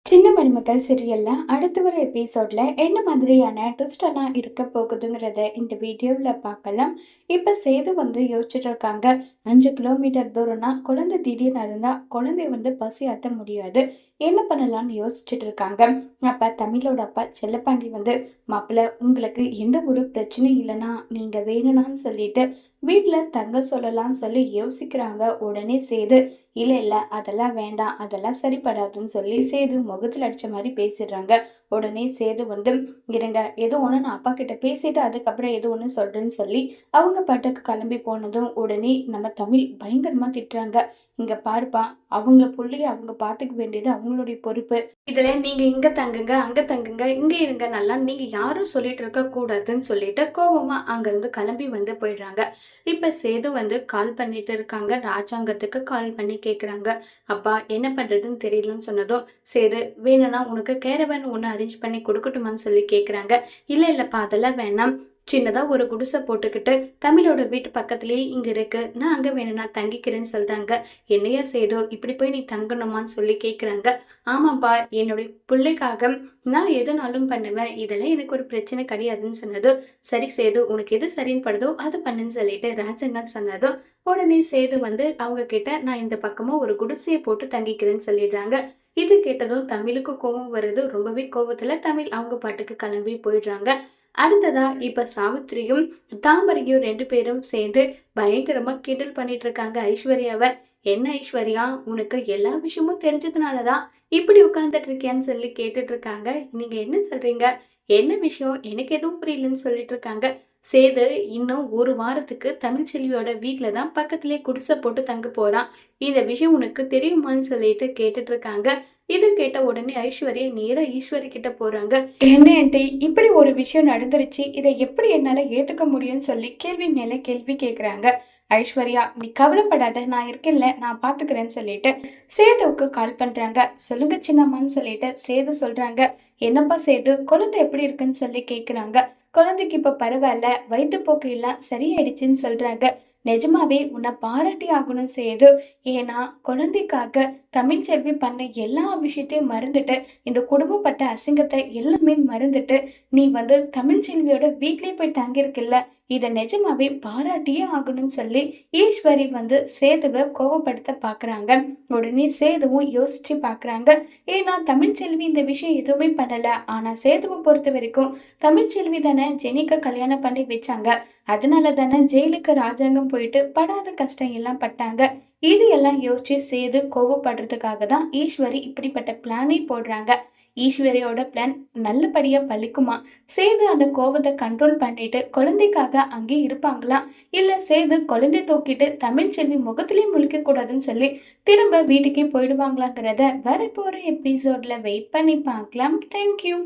சின்ன மருமகள் சீரியல்ல அடுத்து வர எபிசோட்ல என்ன மாதிரியான ட்விஸ்ட் எல்லாம் இருக்க போகுதுங்கிறத இந்த வீடியோவில் பார்க்கலாம். இப்ப சேது யோசிச்சுட்டு இருக்காங்க. 5 கிலோமீட்டர் தூரம்னா குழந்தை திடீர்னு இருந்தா குழந்தைய பசி ஆத்த முடியாது. என்ன பண்ணலாம்னு யோசிச்சுட்டு இருக்காங்க. அப்ப தமிழோட அப்பா செல்லப்பாண்டி மாப்பிள்ள உங்களுக்கு எந்த ஒரு பிரச்சனையும் இல்லைன்னா நீங்க வேணும்னான்னு சொல்லிட்டு வீட்டுல தங்க சொல்லலாம்னு சொல்லி யோசிக்கிறாங்க. உடனே சேது இல்ல இல்ல அதெல்லாம் வேண்டாம், அதெல்லாம் சரிப்படாதுன்னு சொல்லி சேது முகத்துல அடிச்ச மாதிரி பேசிடுறாங்க. உடனே சேது இருங்க ஏதோ ஒண்ணு நான் அப்பா கிட்ட பேசிட்டு அதுக்கப்புறம் ஏதோ ஒண்ணு சொல்றேன்னு சொல்லி அவங்க பாட்டுக்கு கிளம்பி போனதும் உடனே நம்ம தமிழ் பயங்கரமா திட்டுறாங்க. இங்க பாருப்பா, அவங்க புள்ளைய அவங்க பாத்துக்க வேண்டியது அவங்களுடைய பொறுப்பு. இதுல நீங்க இங்க தங்குங்க அங்க தங்குங்க இங்க இருங்க நல்லா நீங்க யாரும் சொல்லிட்டு இருக்க கூடாதுன்னு சொல்லிட்டு கோபமா அங்க இருந்து கிளம்பி போயிடுறாங்க. இப்ப சேது கால் பண்ணிட்டு இருக்காங்க. ராஜாங்கத்துக்கு கால் பண்ணி கேக்குறாங்க. அப்பா என்ன பண்றதுன்னு தெரியலன்னு சொன்னதும் சேது வேணும்னா உனக்கு கேரவன் ஒண்ணு அரேஞ்ச் பண்ணி கொடுக்கட்டுமான்னு சொல்லி கேக்குறாங்க. இல்ல இல்லப்பா அதெல்லாம் வேணாம், சின்னதா ஒரு குடிசை போட்டுக்கிட்டு தமிழோட வீட்டு பக்கத்துலயே இங்க இருக்கு, நான் அங்க வேணும்னா தங்கிக்கிறேன்னு சொல்றாங்க. என்னையா சேது இப்படி போய் நீ தங்கணுமான்னு சொல்லி கேக்குறாங்க. ஆமாப்பா, என்னுடைய பிள்ளைக்காக நான் எதுனாலும் பண்ணுவேன், இதெல்லாம் எனக்கு ஒரு பிரச்சனை கிடையாதுன்னு சொன்னதோ சரி சேது உனக்கு எது சரின்னு படுதோ அது பண்ணுன்னு சொல்லிட்டு ராஜங்கன் சொன்னதும் உடனே சேது அவங்க கிட்ட நான் இந்த பக்கமா ஒரு குடிசையை போட்டு தங்கிக்கிறேன்னு சொல்லிடுறாங்க. இது கேட்டதும் தமிழுக்கு கோபம் வருது. ரொம்பவே கோபத்துல தமிழ் அவங்க பாட்டுக்கு கிளம்பி போயிடுறாங்க. அடுத்ததா இப்ப சாவித்திரியும் தாமரையும் 2 பேரும் சேர்ந்து பயங்கரமா கிண்டல் பண்ணிட்டு இருக்காங்க ஐஸ்வர்யாவை. என்ன ஐஸ்வர்யா, உனக்கு எல்லா விஷயமும் தெரிஞ்சதுனாலதான் இப்படி உட்கார்ந்துட்டு இருக்கியான்னு சொல்லி கேட்டுட்டு இருக்காங்க. நீங்க என்ன சொல்றீங்க, என்ன விஷயம், எனக்கு எதுவும் புரியலன்னு சொல்லிட்டு இருக்காங்க. சேது இன்னும் ஒரு வாரத்துக்கு தமிழ்ச்செல்வியோட வீட்டுல தான் பக்கத்திலே குடிசை போட்டு தங்க போறான். இந்த விஷயம் உனக்கு தெரியுமான்னு சொல்லிட்டு கேட்டுட்டு இருக்காங்க. இது கேட்ட உடனே ஐஸ்வர்யா நேரா ஈஸ்வரி கிட்ட போறாங்க. என்ன ஆண்டி, இப்படி ஒரு விஷயம் நடந்துருச்சு, இதை எப்படி என்னால ஏத்துக்க முடியும்னு சொல்லி கேள்வி மேல கேள்வி கேக்குறாங்க. ஐஸ்வர்யா நீ கவலைப்படாத, நான் இருக்கேன்ல, நான் பாத்துக்கிறேன்னு சொல்லிட்டு சேதுவுக்கு கால் பண்றாங்க. சொல்லுங்க சின்னம்மான்னு சொல்லிட்டு சேது சொல்றாங்க. என்னப்பா சேது, குழந்தை எப்படி இருக்குன்னு சொல்லி கேக்குறாங்க. குழந்தைக்கு இப்ப பரவாயில்ல, வயிற்றுப்போக்கு எல்லாம் சரியாயிடுச்சுன்னு சொல்றாங்க. நிஜமாவே உன்னை பாராட்டி ஆகணும் சேது. ஏன்னா குழந்தைக்காக தமிழ்ச்செல்வி பண்ண எல்லா விஷயத்தையும் மறந்துட்டு இந்த குடும்பப்பட்ட அசிங்கத்தை எல்லாமே மறந்துட்டு நீ தமிழ்ச்செல்வியோட வீட்லயே போய் தங்கியிருக்கில்ல, இதை நிஜமாவே பாராட்டியே ஆகணும்னு சொல்லி ஈஸ்வரி சேதுவை கோபப்படுத்த பாக்குறாங்க. உடனே சேதுவும் யோசிச்சு பாக்குறாங்க. ஏன்னா தமிழ்ச்செல்வி இந்த விஷயம் எதுவுமே பண்ணல. ஆனா சேதுவை பொறுத்த வரைக்கும் தமிழ்ச்செல்வி தானே ஜெனிக்க கல்யாணம் பண்ணி வச்சாங்க. அதனால தானே ஜெயிலுக்கு ராஜாங்கம் போயிட்டு படாத கஷ்டம் எல்லாம் பட்டாங்க. இது எல்லாம் யோசிச்சு சேது கோபப்படுறதுக்காக தான் ஈஸ்வரி இப்படிப்பட்ட பிளானே போடுறாங்க. ஈஸ்வரியோட பிளான் நல்லபடியா பழிக்குமா? சேது அந்த கோபத்தை கண்ட்ரோல் பண்ணிட்டு குழந்தைக்காக அங்கே இருப்பாங்களா? இல்ல சேது குழந்தை தூக்கிட்டு தமிழ்ச்செல்வி முகத்திலேயே முழிக்க கூடாதுன்னு சொல்லி திரும்ப வீட்டுக்கே போயிடுவாங்களாங்கிறத வரப்போற எபிசோட்ல வெயிட் பண்ணி பார்க்கலாம். தேங்க்யூ.